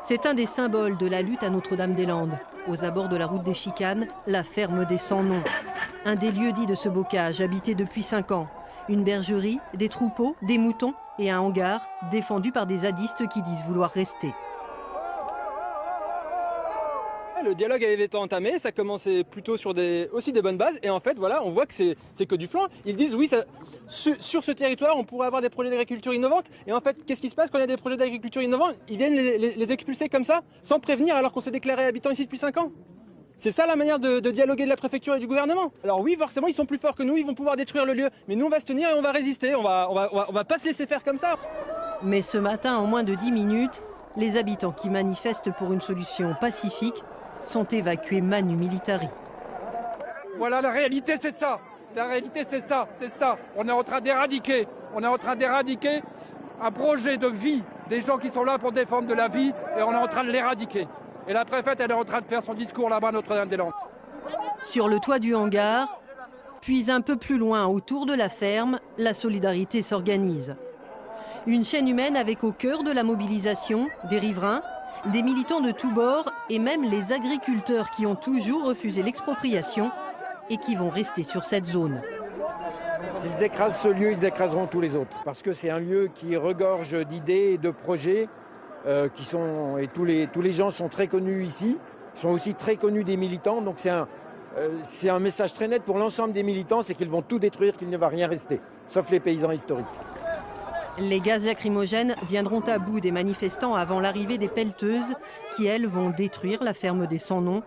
C'est un des symboles de la lutte à Notre-Dame-des-Landes. Aux abords de la route des Chicanes, la ferme des Sans-Noms. Un des lieux dits de ce bocage, habité depuis 5 ans. Une bergerie, des troupeaux, des moutons et un hangar défendu par des zadistes qui disent vouloir rester. Le dialogue avait été entamé, ça commençait plutôt sur aussi des bonnes bases. Et en fait, voilà, on voit que c'est que du flanc. Ils disent oui, sur ce territoire, on pourrait avoir des projets d'agriculture innovantes. Et en fait, qu'est-ce qui se passe quand il y a des projets d'agriculture innovants? Ils viennent les expulser comme ça, sans prévenir, alors qu'on s'est déclaré habitant ici depuis 5 ans. C'est ça la manière de dialoguer de la préfecture et du gouvernement. Alors oui, forcément, ils sont plus forts que nous, ils vont pouvoir détruire le lieu. Mais nous, on va se tenir et on va résister, on va pas se laisser faire comme ça. Mais ce matin, en moins de 10 minutes, les habitants qui manifestent pour une solution pacifique sont évacués manu militari. Voilà, la réalité c'est ça. La réalité c'est ça. On est en train d'éradiquer. Un projet de vie des gens qui sont là pour défendre de la vie et on est en train de l'éradiquer. Et la préfète, elle est en train de faire son discours là-bas à Notre-Dame-des-Landes. Sur le toit du hangar, puis un peu plus loin autour de la ferme, la solidarité s'organise. Une chaîne humaine avec au cœur de la mobilisation des riverains, des militants de tous bords et même les agriculteurs qui ont toujours refusé l'expropriation et qui vont rester sur cette zone. S'ils écrasent ce lieu, ils écraseront tous les autres. Parce que c'est un lieu qui regorge d'idées et de projets et tous les gens sont très connus ici, sont aussi très connus des militants. Donc c'est un message très net pour l'ensemble des militants, c'est qu'ils vont tout détruire, qu'il ne va rien rester, sauf les paysans historiques. Les gaz lacrymogènes viendront à bout des manifestants avant l'arrivée des pelleteuses qui, elles, vont détruire la ferme des Sans-Noms